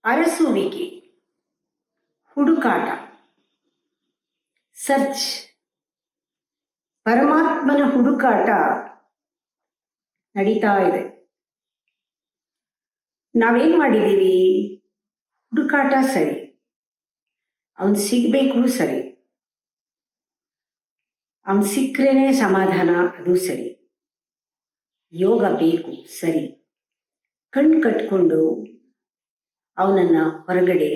ಅರಸುವಿಕೆ, ಹುಡುಕಾಟ, ಸರ್ಚ್. ಪರಮಾತ್ಮನ ಹುಡುಕಾಟ ನಡೀತಾ ಇದೆ. ನಾವೇನ್ ಮಾಡಿದ್ದೀವಿ? ಹುಡುಕಾಟ ಸರಿ, ಅವನ್ ಸಿಗ್ಬೇಕು ಸರಿ, ಅವನ್ ಸಿಕ್ಕರೇನೆ ಸಮಾಧಾನ, ಅದು ಸರಿ. ಯೋಗ ಬೇಕು ಸರಿ, ಕಣ್ ಕಟ್ಕೊಂಡು ಅವನನ್ನ ಹೊರಗಡೆ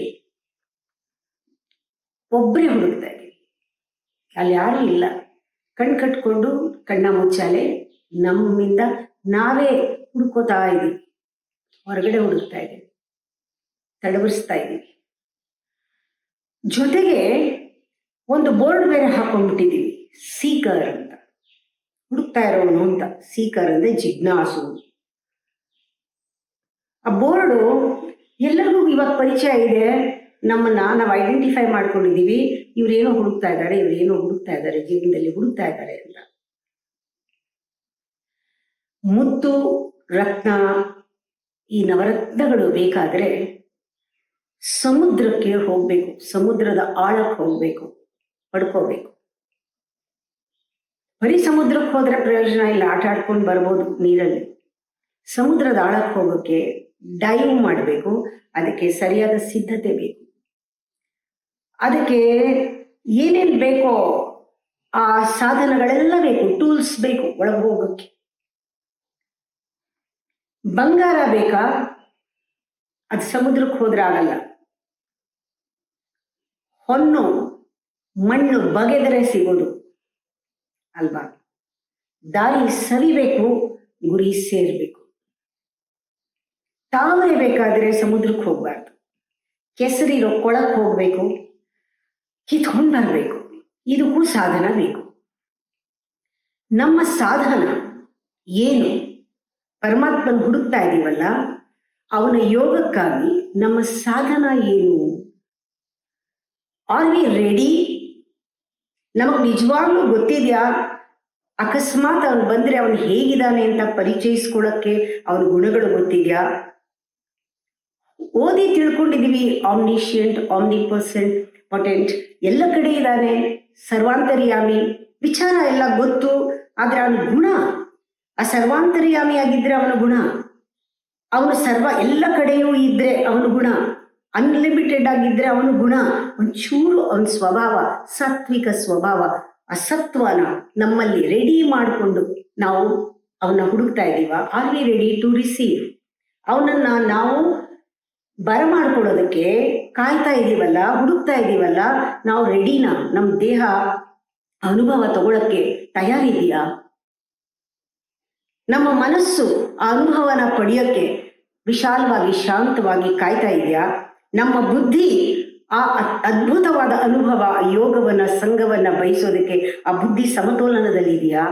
ಒಬ್ಬರೇ ಹುಡುಕ್ತಾ ಇದ್ದೀವಿ. ಅಲ್ಲಿ ಯಾರೂ ಇಲ್ಲ. ಕಣ್ ಕಟ್ಕೊಂಡು ಕಣ್ಣ ಮುಚ್ಚಾಲೆ ನಮ್ಮಿಂದ ನಾವೇ ಹುಡುಕೋತಾ ಇದ್ದೀವಿ, ಹೊರಗಡೆ ಹುಡುಕ್ತಾ ಇದ್ದೀವಿ, ತಡವರಿಸ್ತಾ ಇದ್ದೀವಿ. ಜೊತೆಗೆ ಒಂದು ಬೋರ್ಡ್ ಬೇರೆ ಹಾಕೊಂಡ್ಬಿಟ್ಟಿದ್ದೀವಿ, ಸೀಕರ್ ಅಂತ. ಹುಡುಕ್ತಾ ಇರೋನು ಅಂತ. ಸೀಕರ್ ಅಂದ್ರೆ ಜಿಜ್ಞಾಸು. ಆ ಬೋರ್ಡು ಎಲ್ಲರಿಗೂ ಇವಾಗ ಪರಿಚಯ ಇದೆ. ನಾವು ಐಡೆಂಟಿಫೈ ಮಾಡ್ಕೊಂಡಿದ್ದೀವಿ, ಇವ್ರೇನೋ ಹುಡುಕ್ತಾ ಇದ್ದಾರೆ, ಜೀವನದಲ್ಲಿ ಹುಡುಕ್ತಾ ಇದ್ದಾರೆ ಅಂತ. ಮುತ್ತು ರತ್ನ, ಈ ನವರತ್ನಗಳು ಬೇಕಾದ್ರೆ ಸಮುದ್ರಕ್ಕೆ ಹೋಗ್ಬೇಕು, ಸಮುದ್ರದ ಆಳಕ್ಕೆ ಹೋಗ್ಬೇಕು, ಪಡ್ಕೋಬೇಕು. ಬರೀ ಸಮುದ್ರಕ್ಕೆ ಹೋದ್ರೆ ಪ್ರಯೋಜನ ಇಲ್ಲ, ಆಟ ಆಡ್ಕೊಂಡು ಬರ್ಬೋದು ನೀರಲ್ಲಿ. ಸಮುದ್ರದ ಆಳಕ್ಕೆ ಹೋಗೋಕ್ಕೆ ಡೈವ್ ಮಾಡಬೇಕು, ಅದಕ್ಕೆ ಸರಿಯಾದ ಸಿದ್ಧತೆ ಬೇಕು. ಅದಕ್ಕೆ ಏನೇನು ಬೇಕೋ ಆ ಸಾಧನಗಳೆಲ್ಲ ಬೇಕು, ಟೂಲ್ಸ್ ಬೇಕು ಒಳಗೆ ಹೋಗೋಕ್ಕೆ. ಬಂಗಾರ ಬೇಕಾ? ಅದು ಸಮುದ್ರಕ್ಕೆ ಹೋದ್ರೆ ಆಗಲ್ಲ. ಹೊನ್ನು ಮಣ್ಣು ಬಗೆದರೆ ಸಿಗೋದು ಅಲ್ವಾ? ದಾರಿ ಸವಿಬೇಕು, ಗುರಿ ಸೇರ್ಬೇಕು. ತಾವರೆ ಬೇಕಾದ್ರೆ ಸಮುದ್ರಕ್ಕೆ ಹೋಗ್ಬಾರ್ದು, ಕೆಸರಿರೋ ಕೊಳಕ್ಕೆ ಹೋಗ್ಬೇಕು, ಕಿತ್ಕೊಂಡು ಬರಬೇಕು. ಇದಕ್ಕೂ ಸಾಧನ ಬೇಕು. ನಮ್ಮ ಸಾಧನ ಏನು? ಪರಮಾತ್ಮನ ಹುಡುಕ್ತಾ ಇದೀವಲ್ಲ, ಅವನ ಯೋಗಕ್ಕಾಗಿ ನಮ್ಮ ಸಾಧನ ಏನು? Are we ready? ನಮಗ್ ನಿಜವಾಗ್ಲೂ ಗೊತ್ತಿದ್ಯಾ? ಅಕಸ್ಮಾತ್ ಅವನು ಬಂದ್ರೆ ಅವನು ಹೇಗಿದ್ದಾನೆ ಅಂತ ಪರಿಚಯಿಸ್ಕೊಳ್ಳಕ್ಕೆ ಅವನ ಗುಣಗಳು ಗೊತ್ತಿದ್ಯಾ? ಓದಿ ತಿಳ್ಕೊಂಡಿದೀವಿ, ಆಮ್ನಿಷಿಯಂಟ್, ಆಮ್ನಿಪರ್ಸೆಂಟ್, ಪೊಟೆಂಟ್, ಎಲ್ಲ ಕಡೆ ಇದ್ದಾನೆ, ಸರ್ವಾಂತರ್ಯಾಮಿ, ವಿಚಾರ ಎಲ್ಲ ಗೊತ್ತು. ಆದ್ರೆ ಅವನ ಗುಣ, ಆ ಸರ್ವಾಂತರ್ಯಾಮಿ ಆಗಿದ್ರೆ ಅವನ ಗುಣ, ಅವನು ಎಲ್ಲ ಕಡೆಯೂ ಇದ್ರೆ ಅವನ ಗುಣ, ಅನ್ಲಿಮಿಟೆಡ್ ಆಗಿದ್ರೆ ಅವನ ಗುಣ, ಒಂಚೂರು ಅವನ ಸ್ವಭಾವ, ಸಾತ್ವಿಕ ಸ್ವಭಾವ, ಅಸತ್ವನ ನಮ್ಮಲ್ಲಿ ರೆಡಿ ಮಾಡಿಕೊಂಡು ನಾವು ಅವನ್ನ ಹುಡುಕ್ತಾ ಇದ್ದೀವ? Are we ready to receive? ಅವನನ್ನ ನಾವು ಬರಮಾಡ್ಕೊಳ್ಳೋದಕ್ಕೆ ಕಾಯ್ತಾ ಇದ್ದೀವಲ್ಲ, ಹುಡುಕ್ತಾ ಇದ್ದೀವಲ್ಲ, ನಾವು ರೆಡಿನಾ? ನಮ್ಮ ದೇಹ ಅನುಭವ ತಗೊಳಕ್ಕೆ ತಯಾರಿದೆಯಾ? ನಮ್ಮ ಮನಸ್ಸು ಆ ಅನುಭವನ ಪಡೆಯೋಕ್ಕೆ ವಿಶಾಲವಾಗಿ ಶಾಂತವಾಗಿ ಕಾಯ್ತಾ ಇದೆಯಾ? ನಮ್ಮ ಬುದ್ಧಿ ಆ ಅದ್ಭುತವಾದ ಅನುಭವ, ಯೋಗವನ್ನ, ಸಂಘವನ್ನ ಬಯಸೋದಕ್ಕೆ ಆ ಬುದ್ಧಿ ಸಮತೋಲನದಲ್ಲಿದೆಯಾ?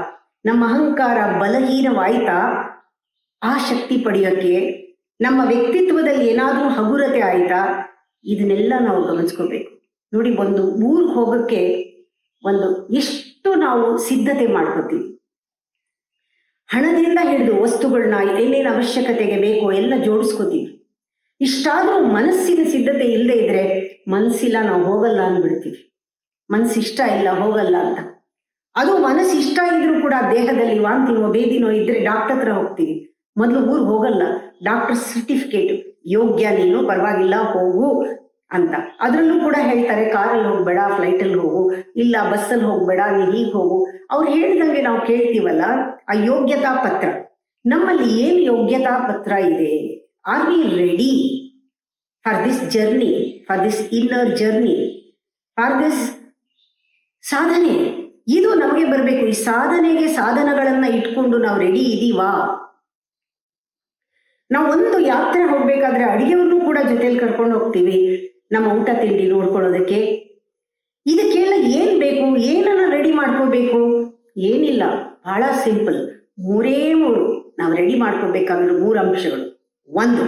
ನಮ್ಮ ಅಹಂಕಾರ ಬಲಹೀನವಾಯ್ತಾ ಆ ಶಕ್ತಿ ಪಡೆಯೋಕ್ಕೆ? ನಮ್ಮ ವ್ಯಕ್ತಿತ್ವದಲ್ಲಿ ಏನಾದ್ರೂ ಹಗುರತೆ ಆಯ್ತಾ? ಇದನ್ನೆಲ್ಲ ನಾವು ಗಮನಿಸ್ಕೋಬೇಕು. ನೋಡಿ, ಒಂದು ಊರಿಗೆ ಹೋಗೋಕ್ಕೆ ಎಷ್ಟು ನಾವು ಸಿದ್ಧತೆ ಮಾಡ್ಕೋತೀವಿ. ಹಣದಿಂದ ಹಿಡಿದು ವಸ್ತುಗಳನ್ನ ಏನೇನು ಅವಶ್ಯಕತೆಗೆ ಬೇಕೋ ಎಲ್ಲ ಜೋಡಿಸ್ಕೋತೀವಿ. ಇಷ್ಟಾದ್ರೂ ಮನಸ್ಸಿನ ಸಿದ್ಧತೆ ಇಲ್ಲದೆ ಇದ್ರೆ, ಮನಸ್ಸಿಲ್ಲ ನಾವು ಹೋಗಲ್ಲ ಅಂದ್ಬಿಡ್ತೀವಿ. ಮನಸ್ಸಿಷ್ಟ ಇಲ್ಲ ಹೋಗಲ್ಲ ಅಂತ. ಅದು ಮನಸ್ಸು ಇಷ್ಟ ಇದ್ರೂ ಕೂಡ ದೇಹದಲ್ಲಿ ವಾಂತಿನೋ ಬೇದಿನೋ ಇದ್ರೆ ಡಾಕ್ಟರ್ ಹತ್ರ ಹೋಗ್ತೀವಿ. ಮೊದಲು ಊರಿಗೆ ಹೋಗಲ್ಲ, ಡಾಕ್ಟರ್ ಸರ್ಟಿಫಿಕೇಟ್, ಯೋಗ್ಯ ನೀನು, ಪರವಾಗಿಲ್ಲ ಹೋಗು ಅಂತ. ಅದರಲ್ಲೂ ಕೂಡ ಹೇಳ್ತಾರೆ, ಕಾರಲ್ಲಿ ಹೋಗ್ಬೇಡ, ಫ್ಲೈಟಲ್ಲಿ ಹೋಗು, ಇಲ್ಲ ಬಸ್ಸಲ್ಲಿ ಹೋಗ್ಬೇಡ, ನೀ ಹೀಗೆ ಹೋಗು. ಅವ್ರು ಹೇಳಿದಂಗೆ ನಾವು ಕೇಳ್ತೀವಲ್ಲ, ಆ ಯೋಗ್ಯತಾ ಪತ್ರ. ನಮ್ಮಲ್ಲಿ ಏನು ಯೋಗ್ಯತಾ ಪತ್ರ ಇದೆ? Are we ready for this journey, for this inner journey, for this ಸಾಧನೆ? ಇದು ನಮಗೆ ಬರಬೇಕು. ಈ ಸಾಧನೆಗೆ ಸಾಧನಗಳನ್ನ ಇಟ್ಕೊಂಡು ನಾವು ರೆಡಿ ಇದೀವಾ? ನಾವು ಒಂದು ಯಾತ್ರೆ ಹೋಗ್ಬೇಕಾದ್ರೆ ಅಡಿಗೆಯನ್ನು ಕೂಡ ಜೊತೆಲಿ ಕರ್ಕೊಂಡು ಹೋಗ್ತೀವಿ, ನಮ್ಮ ಊಟ ತಿಂಡಿ ನೋಡ್ಕೊಳ್ಳೋದಕ್ಕೆ. ಇದಕ್ಕೆಲ್ಲ ಏನ್ ಬೇಕು? ಏನನ್ನ ರೆಡಿ ಮಾಡ್ಕೋಬೇಕು? ಏನಿಲ್ಲ, ಬಹಳ ಸಿಂಪಲ್. ಮೂರೇ ನಾವು ರೆಡಿ ಮಾಡ್ಕೋಬೇಕಾಗಿರೋ 3 ಅಂಶಗಳು. 1,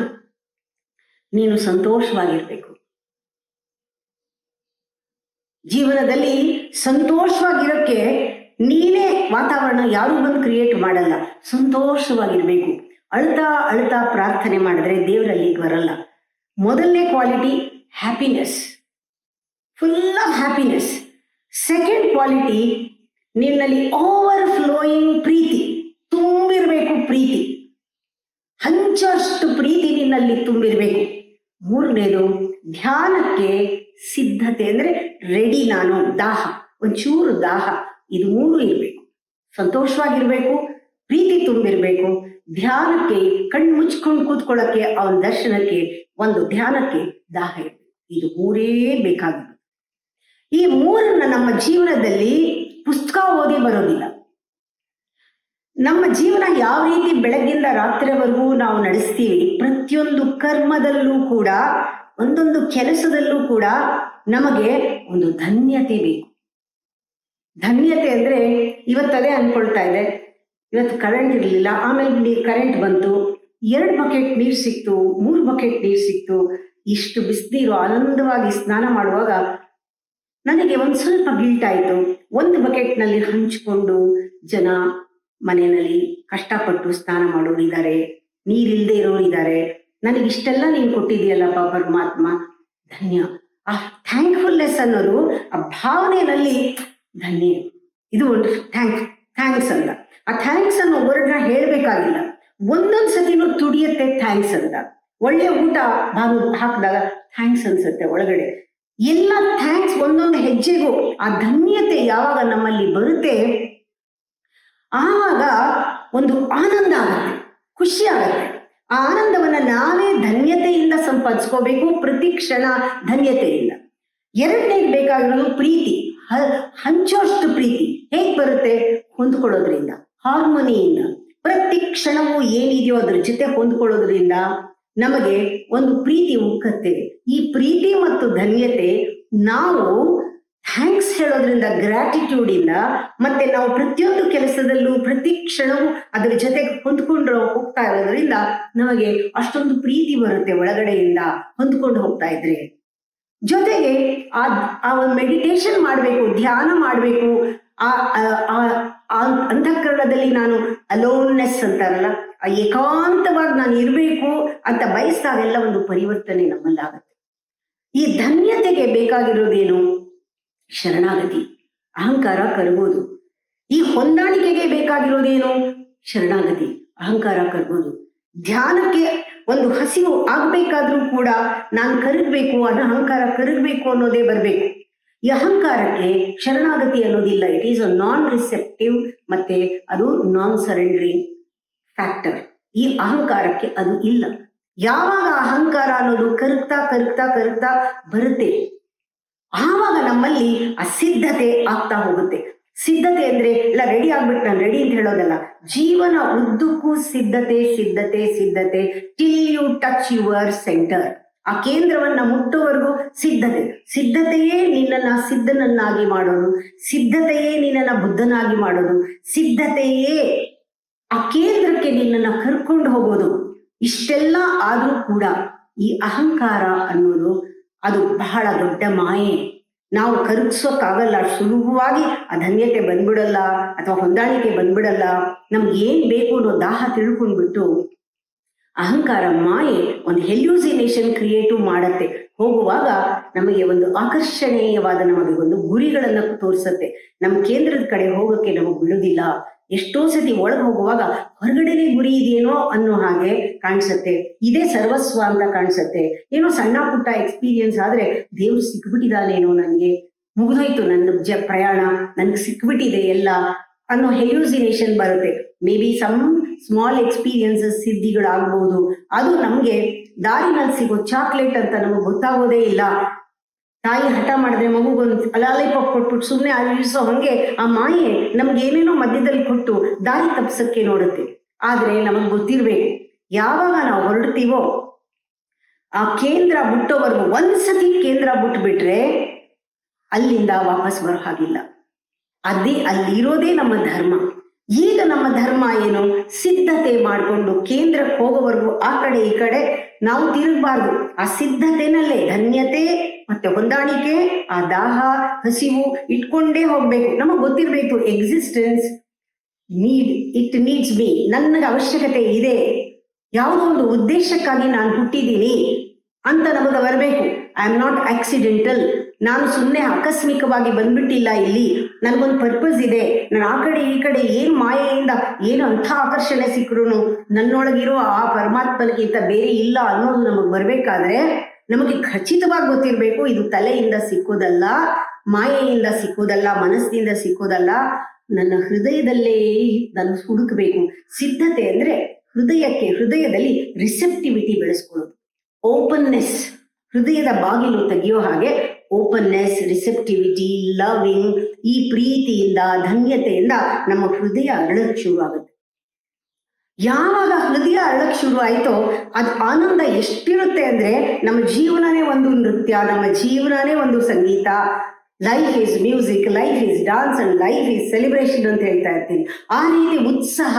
ನೀನು ಸಂತೋಷವಾಗಿರ್ಬೇಕು. ಜೀವನದಲ್ಲಿ ಸಂತೋಷವಾಗಿರೋಕ್ಕೆ ನೀನೇ ವಾತಾವರಣ ಯಾರು ಬಂದು ಕ್ರಿಯೇಟ್ ಮಾಡಲ್ಲ. ಸಂತೋಷವಾಗಿರ್ಬೇಕು. ಅಳ್ತಾ ಅಳ್ತಾ ಪ್ರಾರ್ಥನೆ ಮಾಡಿದ್ರೆ ದೇವರಲ್ಲಿ ಬರಲ್ಲ. ಮೊದಲನೇ quality happiness, full of happiness. Second quality ನಿನ್ನಲ್ಲಿ ಓವರ್ ಫ್ಲೋಯಿಂಗ್ ಪ್ರೀತಿ, ತುಂಬಿರಬೇಕು ಪ್ರೀತಿ, ಹಂಚಷ್ಟು ಪ್ರೀತಿ ನಿನ್ನಲ್ಲಿ ತುಂಬಿರಬೇಕು. ಮೂರನೇದು ಧ್ಯಾನಕ್ಕೆ ಸಿದ್ಧತೆ, ಅಂದ್ರೆ ರೆಡಿ, ನಾನು ದಾಹ, ಒಂಚೂರು ದಾಹ, ಇದು ಮೂರು ಇರಬೇಕು. ಸಂತೋಷವಾಗಿರ್ಬೇಕು, ಪ್ರೀತಿ ತುಂಬಿರ್ಬೇಕು, ಧ್ಯಾನಕ್ಕೆ ಕಣ್ಣು ಮುಚ್ಕೊಂಡು ಕೂತ್ಕೊಳ್ಳೋಕ್ಕೆ, ಅವನ ದರ್ಶನಕ್ಕೆ, ಒಂದು ಧ್ಯಾನಕ್ಕೆ ದಾಹ ಇರಬೇಕು. ಇದು ಮೂರೇ ಬೇಕಾಗಿತ್ತು. ಈ ಮೂರನ್ನ ನಮ್ಮ ಜೀವನದಲ್ಲಿ ಪುಸ್ತಕ ಓದಿ ಬರೋದಿಲ್ಲ. ನಮ್ಮ ಜೀವನ ಯಾವ ರೀತಿ ಬೆಳಗ್ಗಿಂದ ರಾತ್ರಿವರೆಗೂ ನಾವು ನಡೆಸ್ತೀವಿ, ಪ್ರತಿಯೊಂದು ಕರ್ಮದಲ್ಲೂ ಕೂಡ, ಒಂದೊಂದು ಕೆಲಸದಲ್ಲೂ ಕೂಡ ನಮಗೆ ಒಂದು ಧನ್ಯತೆ ಬೇಕು. ಧನ್ಯತೆ ಅಂದ್ರೆ ಇವತ್ತದೇ ಅನ್ಕೊಳ್ತಾ ಇದೆ, ಇವತ್ತು ಕರೆಂಟ್ ಇರಲಿಲ್ಲ, ಆಮೇಲೆ ಕರೆಂಟ್ ಬಂತು, 2 ಬಕೆಟ್ ನೀರು ಸಿಕ್ತು, 3 ಬಕೆಟ್ ನೀರು ಸಿಕ್ತು, ಇಷ್ಟು ಬಿಸಿನೀರು ಆನಂದವಾಗಿ ಸ್ನಾನ ಮಾಡುವಾಗ ನನಗೆ ಒಂದು ಸ್ವಲ್ಪ ಗಿಲ್ಟ್ ಆಯಿತು. 1 ಬಕೆಟ್ನಲ್ಲಿ ಹಂಚಿಕೊಂಡು ಜನ ಮನೆಯಲ್ಲಿ ಕಷ್ಟಪಟ್ಟು ಸ್ನಾನ ಮಾಡೋರಿದ್ದಾರೆ, ನೀರಿಲ್ಲದೆ ಇರೋರಿದ್ದಾರೆ. ನನಗಿಷ್ಟೆಲ್ಲ ನೀನು ಕೊಟ್ಟಿದೆಯಲ್ಲಪ್ಪ ಪರಮಾತ್ಮ, ಧನ್ಯ. ಆ ಥ್ಯಾಂಕ್ಫುಲ್ನೆಸ್ ಅನ್ನೋದು ಆ ಭಾವನೆಯಲ್ಲಿ ಧನ್ಯ, ಇದು ಒಂದು ಥ್ಯಾಂಕ್ಸ್ ಅಂತ. ಆ ಥ್ಯಾಂಕ್ಸ್ ಅನ್ನೋ ವರ್ಡ್ನ ಹೇಳಬೇಕಾಗಿಲ್ಲ, ಒಂದೊಂದು ಸತಿನೂ ತುಡಿಯುತ್ತೆ ಥ್ಯಾಂಕ್ಸ್ ಅಂತ. ಒಳ್ಳೆ ಊಟ ಹಾಕಿದಾಗ ಥ್ಯಾಂಕ್ಸ್ ಅನ್ಸುತ್ತೆ ಒಳಗಡೆ. ಎಲ್ಲ ಥ್ಯಾಂಕ್ಸ್, ಒಂದೊಂದು ಹೆಜ್ಜೆಗೂ ಆ ಧನ್ಯತೆ ಯಾವಾಗ ನಮ್ಮಲ್ಲಿ ಬರುತ್ತೆ, ಆವಾಗ ಒಂದು ಆನಂದ ಆಗತ್ತೆ, ಖುಷಿ ಆಗತ್ತೆ. ಆ ಆನಂದವನ್ನ ನಾವೇ ಧನ್ಯತೆಯಿಂದ ಸಂಪಾದಿಸ್ಕೋಬೇಕು, ಪ್ರತಿ ಕ್ಷಣ ಧನ್ಯತೆಯಿಂದ. ಎರಡನೇದು ಬೇಕಾಗಿರೋದು ಪ್ರೀತಿ, ಹಂಚೋಷ್ಟು ಪ್ರೀತಿ. ಹೇಗ್ ಬರುತ್ತೆ? ಹೊಂದ್ಕೊಳ್ಳೋದ್ರಿಂದ, ಹಾರ್ಮೋನಿಯಿಂದ. ಪ್ರತಿ ಕ್ಷಣವೂ ಏನಿದೆಯೋ ಅದ್ರ ಜೊತೆ ಹೊಂದ್ಕೊಳ್ಳೋದ್ರಿಂದ ನಮಗೆ ಒಂದು ಪ್ರೀತಿ ಉಕ್ಕತ್ತೆ. ಈ ಪ್ರೀತಿ ಮತ್ತು ಧನ್ಯತೆ ನಾವು ಥ್ಯಾಂಕ್ಸ್ ಹೇಳೋದ್ರಿಂದ, ಗ್ರಾಟಿಟ್ಯೂಡ್ ಇಂದ, ಮತ್ತೆ ನಾವು ಪ್ರತಿಯೊಂದು ಕೆಲಸದಲ್ಲೂ ಪ್ರತಿ ಕ್ಷಣವೂ ಅದರ ಜೊತೆಗೆ ಹೊಂದ್ಕೊಂಡು ಹೋಗ್ತಾ ಇರೋದ್ರಿಂದ ನಮಗೆ ಅಷ್ಟೊಂದು ಪ್ರೀತಿ ಬರುತ್ತೆ ಒಳಗಡೆಯಿಂದ, ಹೊಂದ್ಕೊಂಡು ಹೋಗ್ತಾ ಇದ್ರೆ. ಜೊತೆಗೆ ಆ ಒಂದು ಮೆಡಿಟೇಷನ್ ಮಾಡಬೇಕು, ಧ್ಯಾನ ಮಾಡಬೇಕು. ಆ ಅಂತಃಕರಣದಲ್ಲಿ ನಾನು ಅಲೋನ್ನೆಸ್ ಅಂತಾರಲ್ಲ, ಆ ಏಕಾಂತವಾಗಿ ನಾನು ಇರಬೇಕು ಅಂತ ಬಯಸಿದಾಗೆಲ್ಲ ಒಂದು ಪರಿವರ್ತನೆ ನಮ್ಮಲ್ಲಾಗತ್ತೆ. ಈ ಧನ್ಯತೆಗೆ ಬೇಕಾಗಿರೋದೇನು? ಶರಣಾಗತಿ, ಅಹಂಕಾರ ಕರಗೋದು. ಈ ಹೊಂದಾಣಿಕೆಗೆ ಬೇಕಾಗಿರೋದೇನು? ಶರಣಾಗತಿ, ಅಹಂಕಾರ ಕರಗೋದು. ಧ್ಯಾನಕ್ಕೆ ಒಂದು ಹಸಿವು ಆಗ್ಬೇಕಾದ್ರೂ ಕೂಡ ನಾನು ಕರಗಬೇಕು, ಅಹಂಕಾರ ಕರಗಬೇಕು ಅನ್ನೋದೇ ಬರಬೇಕು. ಈ ಅಹಂಕಾರಕ್ಕೆ ಶರಣಾಗತಿ ಅನ್ನೋದಿಲ್ಲ. It is a non receptive, ಮತ್ತೆ ಅದು ನಾನ್ ಸರೆಂಡರಿಂಗ್ ಫ್ಯಾಕ್ಟರ್. ಈ ಅಹಂಕಾರಕ್ಕೆ ಅದು ಇಲ್ಲ. ಯಾವಾಗ ಅಹಂಕಾರ ಅನ್ನೋದು ಕರಗ್ತಾ ಕರಗ್ತಾ ಕರಗ್ತಾ ಬರುತ್ತೆ, ಆವಾಗ ನಮ್ಮಲ್ಲಿ ಅಸಿದ್ಧತೆ ಆಗ್ತಾ ಹೋಗುತ್ತೆ. ಸಿದ್ಧತೆ ಅಂದ್ರೆ ಎಲ್ಲ ರೆಡಿ ಆಗ್ಬಿಟ್ಟು ನಾನು ರೆಡಿ ಅಂತ ಹೇಳೋದಲ್ಲ, ಜೀವನ ಉದ್ದಕ್ಕೂ ಸಿದ್ಧತೆ ಸಿದ್ಧತೆ ಸಿದ್ಧತೆ, till you touch your centre. ಆ ಕೇಂದ್ರವನ್ನ ಮುಟ್ಟುವರೆಗೂ ಸಿದ್ಧತೆ. ಸಿದ್ಧತೆಯೇ ನಿನ್ನನ್ನ ಸಿದ್ಧನನ್ನಾಗಿ ಮಾಡೋದು, ಸಿದ್ಧತೆಯೇ ನಿನ್ನನ್ನ ಬುದ್ಧನಾಗಿ ಮಾಡೋದು, ಸಿದ್ಧತೆಯೇ ಆ ಕೇಂದ್ರಕ್ಕೆ ನಿನ್ನನ್ನ ಕರ್ಕೊಂಡು ಹೋಗೋದು. ಇಷ್ಟೆಲ್ಲ ಆದ್ರೂ ಕೂಡ ಈ ಅಹಂಕಾರ ಅನ್ನೋದು ಅದು ಬಹಳ ದೊಡ್ಡ ಮಾಯೆ. ನಾವು ಕರಗಿಸೋಕ್ಕಾಗಲ್ಲ, ಸುಲಭವಾಗಿ ಆ ಧನ್ಯತೆ ಬಂದ್ಬಿಡಲ್ಲ, ಅಥವಾ ಹೊಂದಾಣಿಕೆ ಬಂದ್ಬಿಡಲ್ಲ. ನಮ್ಗೆ ಏನ್ ಬೇಕು ಅನ್ನೋ ದಾಹ ತಿಳ್ಕೊಂಡ್ಬಿಟ್ಟು ಅಹಂಕಾರ ಮಾಯೆ ಒಂದು ಹೆಲ್ಯೂಸಿನೇಷನ್ ಕ್ರಿಯೇಟಿವ್ ಮಾಡತ್ತೆ. ಹೋಗುವಾಗ ನಮಗೆ ಒಂದು ಆಕರ್ಷಣೀಯವಾದ, ನಮಗೆ ಒಂದು ಗುರಿಗಳನ್ನ ತೋರಿಸತ್ತೆ. ನಮ್ಮ ಕೇಂದ್ರದ ಕಡೆ ಹೋಗೋಕೆ ನಮಗೆ ಬಿಡುದಿಲ್ಲ. ಎಷ್ಟೋ ಸತಿ ಒಳಗೆ ಹೋಗುವಾಗ ಹೊರಗಡೆನೆ ಗುರಿ ಇದೆಯೇನೋ ಅನ್ನೋ ಹಾಗೆ ಕಾಣಿಸತ್ತೆ, ಇದೇ ಸರ್ವಸ್ವ ಅಂತ ಕಾಣಿಸತ್ತೆ. ಏನೋ ಸಣ್ಣ ಪುಟ್ಟ ಎಕ್ಸ್ಪೀರಿಯನ್ಸ್ ಆದ್ರೆ ದೇವ್ರು ಸಿಕ್ಬಿಟ್ಟಿದಾನೇನೋ, ನನಗೆ ಮುಗಿದೋಯ್ತು ನನ್ನ ಪ್ರಯಾಣ, ನನ್ಗೆ ಸಿಕ್ಬಿಟ್ಟಿದೆ ಎಲ್ಲ ಅನ್ನೋ ಹೆಲ್ಯೂಸಿನೇಷನ್ ಬರುತ್ತೆ. Maybe some small experiences ಸಿದ್ಧಿಗಳಾಗ್ಬಹುದು. ಅದು ನಮ್ಗೆ ದಾರಿನಲ್ಲಿ ಸಿಗೋ ಚಾಕ್ಲೇಟ್ ಅಂತ ನಮಗೆ ಗೊತ್ತಾಗೋದೇ ಇಲ್ಲ. ತಾಯಿ ಹಠ ಮಾಡಿದ್ರೆ ಮಗುಗೊಂದು ಅಲಾಲಿಪಾಪ್ ಕೊಟ್ಬಿಟ್ಟು ಸುಮ್ಮನೆ ಅಲ್ಲಿಸೋ ಹಂಗೆ ಆ ಮಾಯೆ ನಮ್ಗೆ ಏನೇನೋ ಮಧ್ಯದಲ್ಲಿ ಕೊಟ್ಟು ದಾರಿ ತಪ್ಸಕ್ಕೆ ನೋಡುತ್ತೆ. ಆದ್ರೆ ನಮಗ್ ಗೊತ್ತಿರ್ಬೇಕು, ಯಾವಾಗ ನಾವು ಹೊರಡ್ತೀವೋ ಆ ಕೇಂದ್ರ ಬಿಟ್ಟೋವರೆಗೂ, ಒಂದ್ಸತಿ ಕೇಂದ್ರ ಬಿಟ್ಬಿಟ್ರೆ ಅಲ್ಲಿಂದ ವಾಪಸ್ ಬರೋ ಹಾಗಿಲ್ಲ. ಅಲ್ಲಿರೋದೇ ನಮ್ಮ ಧರ್ಮ. ಈಗ ನಮ್ಮ ಧರ್ಮ ಏನು? ಸಿದ್ಧತೆ ಮಾಡಿಕೊಂಡು ಕೇಂದ್ರಕ್ಕೆ ಹೋಗೋವರೆಗೂ ಆ ಕಡೆ ಈ ಕಡೆ ನಾವು ತಿರುಗಬಾರ್ದು. ಆ ಸಿದ್ಧತೆನಲ್ಲೇ ಧನ್ಯತೆ ಮತ್ತೆ ಹೊಂದಾಣಿಕೆ, ಆ ದಾಹ ಹಸಿವು ಇಟ್ಕೊಂಡೇ ಹೋಗ್ಬೇಕು. ನಮಗ್ ಗೊತ್ತಿರ್ಬೇಕು, ಎಕ್ಸಿಸ್ಟೆನ್ಸ್ ಇಟ್ ನೀಡ್ಸ್ ಮೀ, ನನಗೆ ಅವಶ್ಯಕತೆ ಇದೆ, ಯಾವುದೋ ಒಂದು ಉದ್ದೇಶಕ್ಕಾಗಿ ನಾನು ಹುಟ್ಟಿದ್ದೀನಿ ಅಂತ ನಮಗೆ ಬರಬೇಕು. ಐ ಆಮ್ ನಾಟ್ ಆಕ್ಸಿಡೆಂಟಲ್, ನಾನು ಸುಮ್ಮನೆ ಆಕಸ್ಮಿಕವಾಗಿ ಬಂದ್ಬಿಟ್ಟಿಲ್ಲ, ಇಲ್ಲಿ ನನಗೊಂದು ಪರ್ಪಸ್ ಇದೆ. ನಾನು ಆ ಕಡೆ ಈ ಕಡೆ ಏನು ಮಾಯೆಯಿಂದ ಏನು ಅಂಥ ಆಕರ್ಷಣೆ ಸಿಕ್ಕರೂ ನನ್ನೊಳಗಿರೋ ಆ ಪರಮಾತ್ಮನಿಗಿಂತ ಬೇರೆ ಇಲ್ಲ ಅನ್ನೋದು ನಮಗೆ ಬರಬೇಕಾದ್ರೆ ನಮಗೆ ಖಚಿತವಾಗಿ ಗೊತ್ತಿರಬೇಕು, ಇದು ತಲೆಯಿಂದ ಸಿಕ್ಕೋದಲ್ಲ, ಮಾಯೆಯಿಂದ ಸಿಕ್ಕೋದಲ್ಲ, ಮನಸ್ಸಿನಿಂದ ಸಿಕ್ಕೋದಲ್ಲ, ನನ್ನ ಹೃದಯದಲ್ಲೇ ನಾನು ಹುಡುಕಬೇಕು. ಸಿದ್ಧತೆ ಅಂದ್ರೆ ಹೃದಯದಲ್ಲಿ ರಿಸೆಪ್ಟಿವಿಟಿ ಬೆಳೆಸ್ಕೊಳ್ಳೋದು, ಓಪನ್ನೆಸ್, ಹೃದಯದ ಬಾಗಿಲು ತೆಗೆಯೋ ಹಾಗೆ ಓಪನ್ನೆಸ್, ರಿಸೆಪ್ಟಿವಿಟಿ, ಲವಿಂಗ್, ಈ ಪ್ರೀತಿಯಿಂದ ಧನ್ಯತೆಯಿಂದ ನಮ್ಮ ಹೃದಯ ಅರಳಕ್ಕೆ ಶುರುವಾಗುತ್ತೆ. ಯಾವಾಗ ಹೃದಯ ಅರಳಕ್ಕೆ ಶುರು ಆಯ್ತೋ ಅದು ಆನಂದ ಎಷ್ಟಿರುತ್ತೆ ಅಂದ್ರೆ ನಮ್ಮ ಜೀವನನೇ ಒಂದು ನೃತ್ಯ, ನಮ್ಮ ಜೀವನನೇ ಒಂದು ಸಂಗೀತ. Life is music, life is dance and life is celebration ಅಂತ ಹೇಳ್ತಾ ಇರ್ತೀನಿ. ಆ ರೀತಿ ಉತ್ಸಾಹ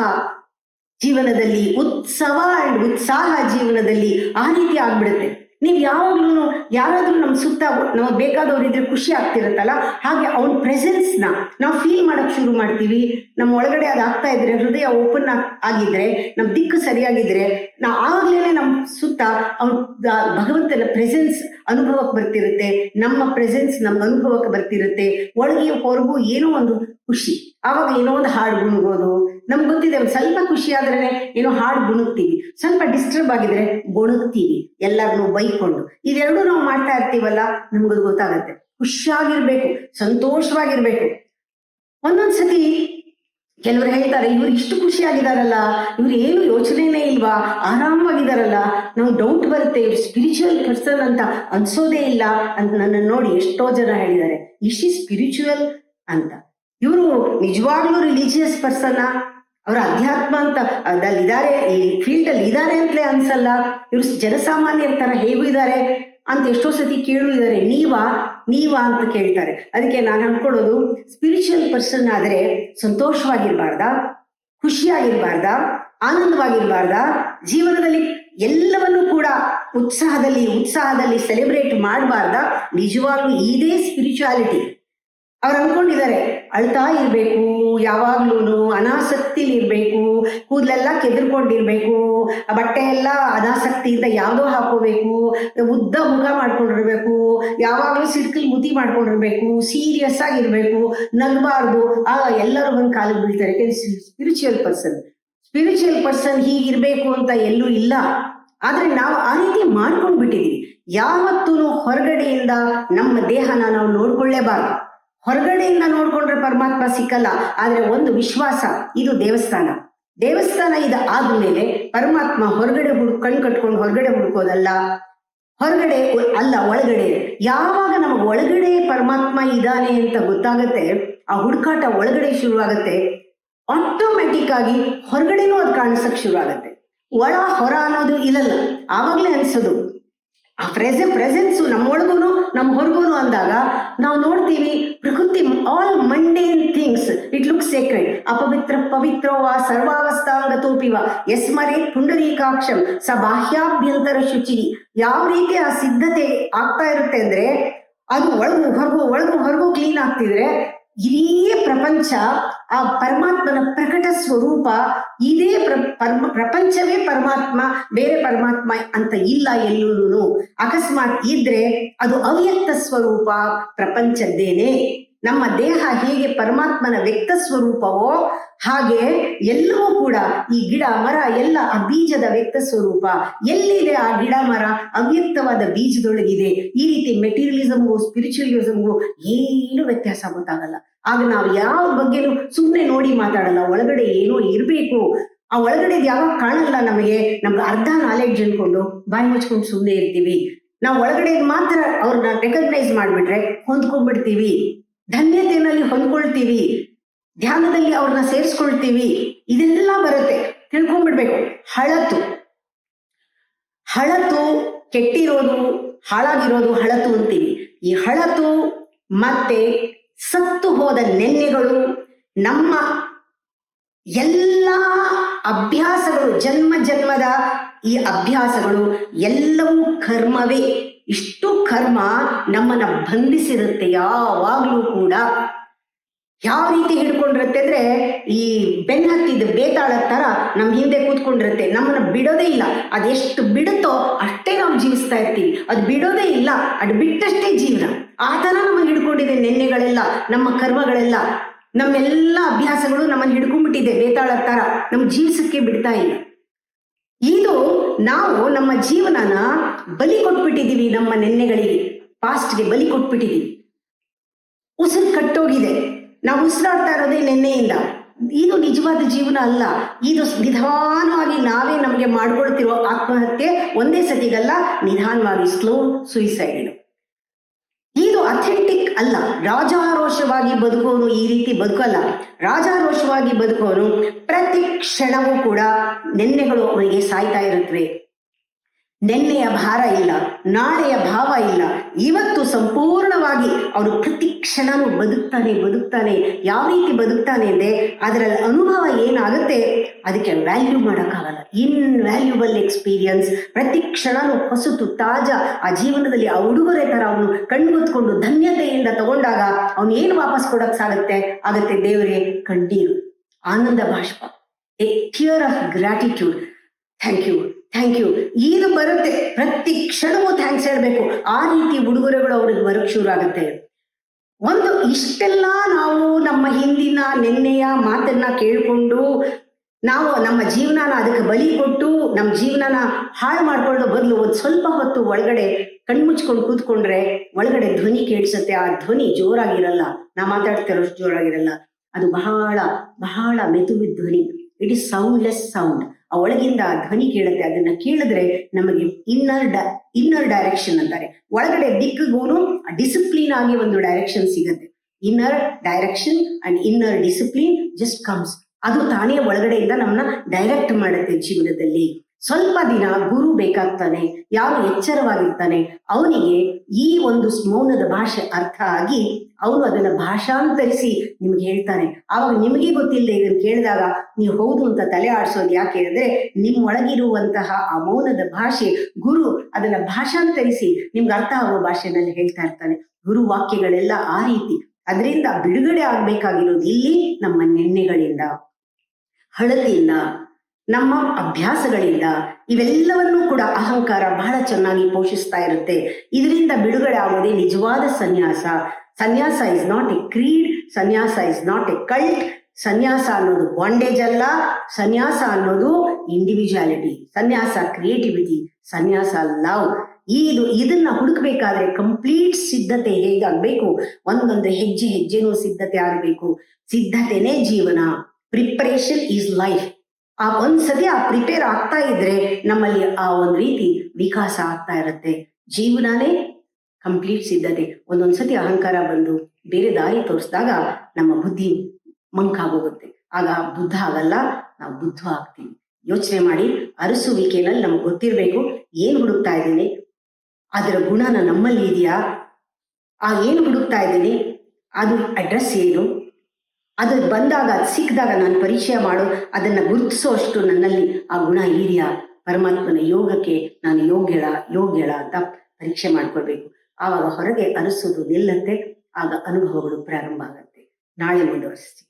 ಜೀವನದಲ್ಲಿ, ಉತ್ಸಾಹ ಜೀವನದಲ್ಲಿ ಆ ರೀತಿ ಆಗ್ಬಿಡುತ್ತೆ. ನೀವು ಯಾವಾಗ್ಲೂ ಯಾರಾದ್ರೂ ನಮ್ಮ ಸುತ್ತ ನಮಗೆ ಬೇಕಾದವ್ರು ಇದ್ರೆ ಖುಷಿ ಆಗ್ತಿರತ್ತಲ್ಲ, ಹಾಗೆ ಅವನ ಪ್ರೆಸೆನ್ಸ್ನ ನಾವು ಫೀಲ್ ಮಾಡಕ್ ಶುರು ಮಾಡ್ತೀವಿ. ನಮ್ಮ ಒಳಗಡೆ ಅದಾಗ್ತಾ ಇದ್ರೆ, ಹೃದಯ ಓಪನ್ ಆಗಿದ್ರೆ, ನಮ್ಮ ದಿಕ್ಕು ಸರಿಯಾಗಿದ್ರೆ, ನಾವು ಆಗ್ಲೇನೆ ನಮ್ಮ ಸುತ್ತ ಅವನ ಭಗವಂತನ ಪ್ರೆಸೆನ್ಸ್ ಅನುಭವಕ್ಕೆ ಬರ್ತಿರುತ್ತೆ, ನಮ್ಮ ಪ್ರೆಸೆನ್ಸ್ ನಮ್ಗೆ ಅನುಭವಕ್ಕೆ ಬರ್ತಿರುತ್ತೆ. ಒಳಗೆ ಹೊರಗು ಏನೋ ಒಂದು ಖುಷಿ. ಆವಾಗ ಏನೋ ಒಂದು ಹಾಡು ಗುಣಗೋದು, ನಮ್ಗೆ ಗೊತ್ತಿದೆ. ಒಂದು ಸ್ವಲ್ಪ ಖುಷಿ ಆದ್ರೆ ಏನೋ ಹಾಡು ಗುಣಗ್ತೀವಿ, ಸ್ವಲ್ಪ ಡಿಸ್ಟರ್ಬ್ ಆಗಿದ್ರೆ ಗೊಣಗ್ತೀವಿ, ಎಲ್ಲರನ್ನೂ ಬೈಕೊಂಡು. ಇದೆರಡು ನಾವು ಮಾಡ್ತಾ ಇರ್ತೀವಲ್ಲ, ನಮ್ಗೆ ಗೊತ್ತಾಗತ್ತೆ. ಖುಷಿಯಾಗಿರ್ಬೇಕು, ಸಂತೋಷವಾಗಿರ್ಬೇಕು. ಒಂದೊಂದ್ಸತಿ ಕೆಲವರು ಹೇಳ್ತಾರೆ, ಇವ್ರು ಇಷ್ಟು ಖುಷಿಯಾಗಿದಾರಲ್ಲ, ಇವ್ರು ಏನು ಯೋಚನೆನೇ ಇಲ್ವಾ, ಆರಾಮಾಗಿದಾರಲ್ಲ, ನಾವು ಡೌಟ್ ಬರುತ್ತೆ, ಇವ್ರು ಸ್ಪಿರಿಚುವಲ್ ಪರ್ಸನ್ ಅಂತ ಅನ್ಸೋದೇ ಇಲ್ಲ ಅಂತ ನನ್ನ ನೋಡಿ ಎಷ್ಟೋ ಜನ ಹೇಳಿದ್ದಾರೆ. ಇಶಿ ಸ್ಪಿರಿಚುವಲ್ ಅಂತ. ಇವರು ನಿಜವಾಗ್ಲೂ ರಿಲಿಜಿಯಸ್ ಪರ್ಸನ್, ಅವ್ರ ಅಧ್ಯಾತ್ಮ ಅಂತ ಅಲ್ಲಿದ್ದಾರೆ, ಈ ಫೀಲ್ಡ್ ಅಲ್ಲಿ ಇದ್ದಾರೆ ಅಂತಲೇ ಅನ್ಸಲ್ಲ. ಇವ್ರು ಜನಸಾಮಾನ್ಯರ ತರ ಹೇಗೂ ಇದ್ದಾರೆ ಅಂತ ಎಷ್ಟೋ ಸತಿ ಕೇಳಿದ್ದಾರೆ. ನೀವಾ ಅಂತ ಕೇಳ್ತಾರೆ. ಅದಕ್ಕೆ ನಾನು ಅನ್ಕೊಳ್ಳೋದು, ಸ್ಪಿರಿಚುವಲ್ ಪರ್ಸನ್ ಆದ್ರೆ ಸಂತೋಷವಾಗಿರ್ಬಾರ್ದಾ, ಖುಷಿಯಾಗಿರ್ಬಾರ್ದಾ, ಆನಂದವಾಗಿರ್ಬಾರ್ದಾ, ಜೀವನದಲ್ಲಿ ಎಲ್ಲವನ್ನೂ ಕೂಡ ಉತ್ಸಾಹದಲ್ಲಿ ಸೆಲೆಬ್ರೇಟ್ ಮಾಡಬಾರ್ದಾ? ನಿಜವಾಗ್ಲೂ ಇದೇ ಸ್ಪಿರಿಚುಯಾಲಿಟಿ. ಅವ್ರು ಅನ್ಕೊಂಡಿದ್ದಾರೆ ಅಳ್ತಾ ಇರ್ಬೇಕು, ಯಾವಾಗ್ಲೂ ಅನಾಸಕ್ತಿಲಿ ಇರ್ಬೇಕು, ಕೂದಲೆಲ್ಲ ಕೆದರ್ಕೊಂಡಿರ್ಬೇಕು, ಬಟ್ಟೆ ಎಲ್ಲ ಅನಾಸಕ್ತಿಯಿಂದ ಯಾವುದೋ ಹಾಕೋಬೇಕು, ಉದ್ದ ಮುಖ ಮಾಡ್ಕೊಂಡಿರ್ಬೇಕು, ಯಾವಾಗ್ಲೂ ಸಿಡ್ಕಲ್ ಮುತಿ ಮಾಡ್ಕೊಂಡಿರ್ಬೇಕು, ಸೀರಿಯಸ್ ಆಗಿರ್ಬೇಕು, ನಗಬಾರ್ದು. ಆಗ ಎಲ್ಲರೂ ಒಂದು ಕಾಲಿಗೆ ಬೀಳ್ತಾರೆ. ಸ್ಪಿರಿಚುವಲ್ ಪರ್ಸನ್ ಹೀಗಿರ್ಬೇಕು ಅಂತ ಎಲ್ಲೂ ಇಲ್ಲ. ಆದ್ರೆ ನಾವು ಆ ರೀತಿ ಮಾಡ್ಕೊಂಡು ಬಿಟ್ಟಿದೀವಿ. ಯಾವತ್ತೂ ಹೊರಗಡೆಯಿಂದ ನಮ್ಮ ದೇಹನ ನಾವು ನೋಡ್ಕೊಳ್ಳೇಬಾರ್ದು. ಹೊರಗಡೆಯಿಂದ ನೋಡ್ಕೊಂಡ್ರೆ ಪರಮಾತ್ಮ ಸಿಕ್ಕಲ್ಲ. ಆದ್ರೆ ಒಂದು ವಿಶ್ವಾಸ, ಇದು ದೇವಸ್ಥಾನ ಇದು ಆದ್ಮೇಲೆ ಪರಮಾತ್ಮ ಹೊರಗಡೆ ಕಣ್ ಕಟ್ಕೊಂಡು ಹೊರಗಡೆ ಹುಡುಕೋದಲ್ಲ, ಹೊರಗಡೆ ಅಲ್ಲ ಒಳಗಡೆ. ಯಾವಾಗ ನಮಗೆ ಒಳಗಡೆ ಪರಮಾತ್ಮ ಇದ್ದಾನೆ ಅಂತ ಗೊತ್ತಾಗತ್ತೆ, ಆ ಹುಡುಕಾಟ ಒಳಗಡೆ ಶುರುವಾಗತ್ತೆ, ಆಟೋಮ್ಯಾಟಿಕ್ ಆಗಿ ಹೊರಗಡೆನೂ ಅದು ಕಾಣಿಸಕ್ ಶುರು ಆಗತ್ತೆ. ಒಳ ಹೊರ ಅನ್ನೋದು ಇಲ್ಲಲ್ಲ, ಆವಾಗ್ಲೇ ಅನ್ಸೋದು ಆ ಪ್ರೆಸೆನ್ಸು ನಮ್ಮೊಳಗೂನು ನಮ್ಮ ಹೊರಗೂನು ಅಂದಾಗ ನಾವು ನೋಡ್ತೀವಿ, ಪ್ರಕೃತಿ all mundane things it look sacred. ಪವಿತ್ರೋ ಸರ್ವಾವಸ್ಥಾಂಗತೋಪಿವ ಯಸ್ಮರೇ ಪುಂಡರೀಕಾಕ್ಷಂ ಸ ಬಾಹ್ಯಾಭ್ಯಂತರ ಶುಚಿ. ಯಾವ ರೀತಿ ಆ ಸಿದ್ಧತೆ ಆಗ್ತಾ ಇರುತ್ತೆ ಅಂದ್ರೆ, ಅದು ಒಳಗು ಹೊರಗು ಕ್ಲೀನ್ ಆಗ್ತಿದ್ರೆ ಇಡೀ ಪ್ರಪಂಚ ಆ ಪರಮಾತ್ಮನ ಪ್ರಕಟ ಸ್ವರೂಪ. ಇದೇ ಪ್ರಪಂಚವೇ ಪರಮಾತ್ಮ, ಬೇರೆ ಪರಮಾತ್ಮ ಅಂತ ಇಲ್ಲ ಎಲ್ಲೂ. ಅಕಸ್ಮಾತ್ ಇದ್ರೆ ಅದು ಅವ್ಯಕ್ತ ಸ್ವರೂಪ ಪ್ರಪಂಚದ್ದೇನೆ. ನಮ್ಮ ದೇಹ ಹೇಗೆ ಪರಮಾತ್ಮನ ವ್ಯಕ್ತ ಸ್ವರೂಪವೋ ಹಾಗೆ ಎಲ್ಲವೂ ಕೂಡ ಈ ಗಿಡ ಮರ ಎಲ್ಲ ಆ ಬೀಜದ ವ್ಯಕ್ತ ಸ್ವರೂಪ. ಎಲ್ಲಿದೆ ಆ ಗಿಡ ಮರ? ಅವ್ಯಕ್ತವಾದ ಬೀಜದೊಳಗಿದೆ. ಈ ರೀತಿ ಮೆಟೀರಿಯಲಿಸಮ್ಗೂ ಸ್ಪಿರಿಚುವಲಿಸಮ್ಗೂ ಏನು ವ್ಯತ್ಯಾಸ ಗೊತ್ತಾಗಲ್ಲ. ಆಗ ನಾವು ಯಾವ ಬಗ್ಗೆನೂ ಸುಮ್ಮನೆ ನೋಡಿ ಮಾತಾಡಲ್ಲ. ಒಳಗಡೆ ಏನೋ ಇರಬೇಕು. ಆ ಒಳಗಡೆ ಯಾವಾಗ ಕಾಣಲ್ಲ ನಮಗೆ ಅರ್ಧ ನಾಲೆಡ್ಜ್ ಅನ್ಕೊಂಡು ಬಾಯಿ ಮುಚ್ಕೊಂಡು ಸುಮ್ಮನೆ ಇರ್ತೀವಿ. ನಾವು ಒಳಗಡೆ ಮಾತ್ರ ಅವ್ರನ್ನ ರೆಕಗ್ನೈಸ್ ಮಾಡ್ಬಿಟ್ರೆ ಹೊಂದ್ಕೊಂಡ್ಬಿಡ್ತೀವಿ, ಧನ್ಯತೆಯಲ್ಲಿ ಹೊಂದ್ಕೊಳ್ತೀವಿ, ಧ್ಯಾನದಲ್ಲಿ ಅವ್ರನ್ನ ಸೇರಿಸ್ಕೊಳ್ತೀವಿ. ಇದೆಲ್ಲ ಬರುತ್ತೆ, ತಿಳ್ಕೊಂಡ್ಬಿಡ್ಬೇಕು. ಹಳತು ಕೆಟ್ಟಿರೋದು, ಹಾಳಾಗಿರೋದು ಹಳತು ಅಂತೀವಿ. ಈ ಹಳತು ಮತ್ತೆ ಸತ್ತು ಹೋದ ನೆನ್ನೆಗಳು, ನಮ್ಮ ಎಲ್ಲ ಅಭ್ಯಾಸಗಳು, ಜನ್ಮದ ಈ ಅಭ್ಯಾಸಗಳು ಎಲ್ಲವೂ ಕರ್ಮವೇ. ಇಷ್ಟು ಕರ್ಮ ನಮ್ಮನ್ನ ಬಂಧಿಸಿರುತ್ತೆ ಯಾವಾಗ್ಲೂ ಕೂಡ. ಯಾವ ರೀತಿ ಹಿಡ್ಕೊಂಡಿರುತ್ತೆ ಅಂದ್ರೆ ಈ ಬೆನ್ ಹತ್ತಿದ ಬೇತಾಳದ ತರ ನಮ್ ಹಿಂದೆ ಕೂತ್ಕೊಂಡಿರುತ್ತೆ, ನಮ್ಮನ್ನ ಬಿಡೋದೇ ಇಲ್ಲ. ಅದೆಷ್ಟು ಬಿಡುತ್ತೋ ಅಷ್ಟೇ ನಾವು ಜೀವಿಸ್ತಾ ಇರ್ತೀವಿ, ಅದು ಬಿಡೋದೇ ಇಲ್ಲ, ಅದು ಬಿಟ್ಟಷ್ಟೇ ಜೀವನ. ಆ ತರ ನಮ್ಮನ್ನು ಹಿಡ್ಕೊಂಡಿದೆ ನೆನ್ನೆಗಳೆಲ್ಲ, ನಮ್ಮ ಕರ್ಮಗಳೆಲ್ಲ, ನಮ್ಮೆಲ್ಲ ಅಭ್ಯಾಸಗಳು ನಮ್ಮನ್ನು ಹಿಡ್ಕೊಂಡ್ಬಿಟ್ಟಿದೆ ಬೇತಾಳದ ತರ, ನಮ್ ಜೀವಿಸಕ್ಕೆ ಬಿಡ್ತಾ ಇಲ್ಲ. ಇದು ನಾವು ನಮ್ಮ ಜೀವನನ ಬಲಿ ಕೊಟ್ಬಿಟ್ಟಿದೀವಿ, ನಮ್ಮ ನೆನ್ನೆಗಳಿಗೆ, ಪಾಸ್ಟ್ಗೆ ಬಲಿ ಕೊಟ್ಬಿಟ್ಟಿದೀವಿ. ಉಸಿರು ಕಟ್ಟೋಗಿದೆ, ನಾವು ಉಸಿರಾಡ್ತಾ ಇರೋದೇ ನೆನ್ನೆಯಿಂದ. ಇದು ನಿಜವಾದ ಜೀವನ ಅಲ್ಲ, ಇದು ನಿಧಾನವಾಗಿ ನಾವೇ ನಮಗೆ ಮಾಡ್ಕೊಳ್ತಿರೋ ಆತ್ಮಹತ್ಯೆ. ಒಂದೇ ಸತಿಗಲ್ಲ, ನಿಧಾನವಾಗಿ ಸ್ಲೋ ಸುಯಿಸೈಡ್. ಇದು ಅಥೆಂಟಿಕ್ ಅಲ್ಲ. ರಾಜಾರೋಷವಾಗಿ ಬದುಕೋನು ಈ ರೀತಿ ಬದುಕಲ್ಲ. ರಾಜಾರೋಷವಾಗಿ ಬದುಕೋನು ಪ್ರತಿ ಕ್ಷಣವೂ ಕೂಡ ನೆನ್ನೆಗಳು ಅವನಿಗೆ ಸಾಯ್ತಾ ಇರುತ್ತವೆ. ನೆನ್ನೆಯ ಭಾರ ಇಲ್ಲ, ನಾಳೆಯ ಭಾವ ಇಲ್ಲ, ಇವತ್ತು ಸಂಪೂರ್ಣವಾಗಿ ಅವನು ಪ್ರತಿ ಕ್ಷಣನೂ ಬದುಕ್ತಾನೆ. ಯಾವ ರೀತಿ ಬದುಕ್ತಾನೆ ಅಂದ್ರೆ ಅದರಲ್ಲಿ ಅನುಭವ ಏನಾಗುತ್ತೆ ಅದಕ್ಕೆ ವ್ಯಾಲ್ಯೂ ಮಾಡೋಕ್ಕಾಗಲ್ಲ. ಇನ್ವ್ಯಾಲ್ಯೂಬಲ್ ಎಕ್ಸ್ಪೀರಿಯನ್ಸ್. ಪ್ರತಿ ಕ್ಷಣನೂ ಹೊಸತು ತಾಜಾ. ಆ ಜೀವನದಲ್ಲಿ ಆ ಉಡುಗೊರೆ ತರ ಅವನು ಕಣ್ಗುತ್ಕೊಂಡು ಧನ್ಯತೆಯಿಂದ ತಗೊಂಡಾಗ ಅವನು ಏನು ವಾಪಸ್ ಕೊಡಕ್ ಆಗತ್ತೆ ದೇವರೇ? ಕಣ್ಣೀರು, ಆನಂದ ಬಾಷ್ಪ, a tear of gratitude. Thank you ಇದು ಬರುತ್ತೆ. ಪ್ರತಿ ಕ್ಷಣವೂ ಥ್ಯಾಂಕ್ಸ್ ಹೇಳ್ಬೇಕು. ಆ ರೀತಿ ಉಡುಗೊರೆಗಳು ಅವ್ರಿಗೆ ಬರೋಕ್ ಶುರು ಆಗುತ್ತೆ. ಒಂದು ಇಷ್ಟೆಲ್ಲ ನಾವು ನಮ್ಮ ಹಿಂದಿನ ನೆನ್ನೆಯ ಮಾತನ್ನ ಕೇಳ್ಕೊಂಡು ನಾವು ನಮ್ಮ ಜೀವನನ ಅದಕ್ಕೆ ಬಲಿ ಕೊಟ್ಟು ನಮ್ಮ ಜೀವನನ ಹಾಳು ಮಾಡ್ಕೊಳ್ಳೋ ಬದಲು ಒಂದು ಸ್ವಲ್ಪ ಹೊತ್ತು ಒಳಗಡೆ ಕಣ್ಮುಚ್ಕೊಂಡು ಕೂತ್ಕೊಂಡ್ರೆ ಒಳಗಡೆ ಧ್ವನಿ ಕೇಳಿಸುತ್ತೆ. ಆ ಧ್ವನಿ ಜೋರಾಗಿರಲ್ಲ, ನಾ ಮಾತಾಡ್ತಿರೋಷ್ಟು ಜೋರಾಗಿರಲ್ಲ, ಅದು ಬಹಳ ಬಹಳ ಮೆದುವಿನ ಧ್ವನಿ. It is soundless sound. ಆ ಒಳಗಿಂದ ಧ್ವನಿ ಕೇಳುತ್ತೆ. ಅದನ್ನ ಕೇಳಿದ್ರೆ ನಮಗೆ ಇನ್ನರ್ ಡೈರೆಕ್ಷನ್ ಅಂತಾರೆ. ಒಳಗಡೆ ದಿಕ್ಕಿಗೂನು ಡಿಸಿಪ್ಲಿನ್ ಆಗಿ ಒಂದು ಡೈರೆಕ್ಷನ್ ಸಿಗುತ್ತೆ. Inner direction and inner discipline just comes. ಅದು ತಾನೇ ಒಳಗಡೆಯಿಂದ ನಮ್ಮನ್ನ ಡೈರೆಕ್ಟ್ ಮಾಡುತ್ತೆ ಜೀವನದಲ್ಲಿ. ಸ್ವಲ್ಪ ದಿನ ಗುರು ಬೇಕಾಗ್ತಾನೆ. ಯಾರು ಎಚ್ಚರವಾಗಿರ್ತಾನೆ ಅವನಿಗೆ ಈ ಒಂದು ಮೌನದ ಭಾಷೆ ಅರ್ಥ ಆಗಿ ಅವನು ಅದನ್ನ ಭಾಷಾಂತರಿಸಿ ನಿಮ್ಗೆ ಹೇಳ್ತಾನೆ. ಆವಾಗ ನಿಮಗೆ ಗೊತ್ತಿಲ್ಲದೆ ಇದನ್ನು ಕೇಳಿದಾಗ ನೀವು ಹೌದು ಅಂತ ತಲೆ ಆಡಿಸೋದು ಯಾಕೆ ಅಂದ್ರೆ ನಿಮ್ಮ ಒಳಗಿರುವಂತಹ ಆ ಮೌನದ ಭಾಷೆ ಗುರು ಅದನ್ನ ಭಾಷಾಂತರಿಸಿ ನಿಮ್ಗೆ ಅರ್ಥ ಆಗೋ ಭಾಷೆನಲ್ಲಿ ಹೇಳ್ತಾ ಇರ್ತಾನೆ. ಗುರು ವಾಕ್ಯಗಳೆಲ್ಲ ಆ ರೀತಿ. ಅದರಿಂದ ಬಿಡುಗಡೆ ಆಗ್ಬೇಕಾಗಿರೋದು ಇಲ್ಲಿ ನಮ್ಮ ನೆನ್ನೆಗಳಿಂದ, ಹಳದಿಯಿಂದ, ನಮ್ಮ ಅಭ್ಯಾಸಗಳಿಂದ. ಇವೆಲ್ಲವನ್ನೂ ಕೂಡ ಅಹಂಕಾರ ಬಹಳ ಚೆನ್ನಾಗಿ ಪೋಷಿಸ್ತಾ ಇರುತ್ತೆ. ಇದರಿಂದ ಬಿಡುಗಡೆ ಆಗೋದೇ ನಿಜವಾದ ಸನ್ಯಾಸ. ಸನ್ಯಾಸ ಇಸ್ ನಾಟ್ ಎ ಕ್ರೀಡ್, ಸನ್ಯಾಸ ಇಸ್ ನಾಟ್ ಎ ಕಲ್ಟ್. ಸನ್ಯಾಸ ಅನ್ನೋದು ಬಾಂಡೇಜ್ ಅಲ್ಲ, ಸನ್ಯಾಸ ಅನ್ನೋದು ಇಂಡಿವಿಜುವಾಲಿಟಿ, ಸನ್ಯಾಸ ಕ್ರಿಯೇಟಿವಿಟಿ, ಸನ್ಯಾಸ ಲವ್. ಇದನ್ನ ಹುಡುಕ್ಬೇಕಾದ್ರೆ ಕಂಪ್ಲೀಟ್ ಸಿದ್ಧತೆ ಹೇಗಾಗಬೇಕು, ಒಂದೊಂದು ಹೆಜ್ಜೆನೂ ಸಿದ್ಧತೆ ಆಗಬೇಕು. ಸಿದ್ಧತೆನೇ ಜೀವನ. Preparation is life. ಆ ಒಂದ್ಸತಿ ಆ ಪ್ರಿಪೇರ್ ಆಗ್ತಾ ಇದ್ರೆ ನಮ್ಮಲ್ಲಿ ಆ ಒಂದ್ ರೀತಿ ವಿಕಾಸ ಆಗ್ತಾ ಇರುತ್ತೆ. ಜೀವನನೇ ಕಂಪ್ಲೀಟ್ ಸಿದ್ಧತೆ. ಒಂದೊಂದ್ಸತಿ ಅಹಂಕಾರ ಬಂದು ಬೇರೆ ದಾರಿ ತೋರಿಸಿದಾಗ ನಮ್ಮ ಬುದ್ಧಿ ಮಂಕಾಗೋಗುತ್ತೆ. ಆಗ ಬುದ್ಧ ಆಗಲ್ಲ, ನಾವು ಬುದ್ಧ ಆಗ್ತೀವಿ. ಯೋಚನೆ ಮಾಡಿ. ಅರಸುವಿಕೆನಲ್ಲಿ ನಮ್ಗೆ ಗೊತ್ತಿರ್ಬೇಕು ಏನ್ ಹುಡುಕ್ತಾ ಇದ್ದೀನಿ, ಅದರ ಗುಣನ ನಮ್ಮಲ್ಲಿ ಇದೆಯಾ, ಆ ಏನು ಹುಡುಕ್ತಾ ಇದ್ದೀನಿ ಅದು ಅಡ್ರೆಸ್ ಏನು, ಅದು ಬಂದಾಗ ಅದು ಸಿಕ್ಕಿದಾಗ ನಾನು ಪರಿಚಯ ಮಾಡು, ಅದನ್ನ ಗುರುತಿಸೋ ಅಷ್ಟು ನನ್ನಲ್ಲಿ ಆ ಗುಣ ಇದೆಯಾ, ಪರಮಾತ್ಮನ ಯೋಗಕ್ಕೆ ನಾನು ಯೋಗ್ಯಳ ಅಂತ ಪರೀಕ್ಷೆ ಮಾಡ್ಕೊಳ್ಬೇಕು. ಆವಾಗ ಹೊರಗೆ ಅರಸೋದು ನಿಲ್ಲತ್ತೆ. ಆಗ ಅನುಭವಗಳು ಪ್ರಾರಂಭ ಆಗತ್ತೆ. ನಾಳೆ ಮುಂದುವರಿಸ್ತೀನಿ.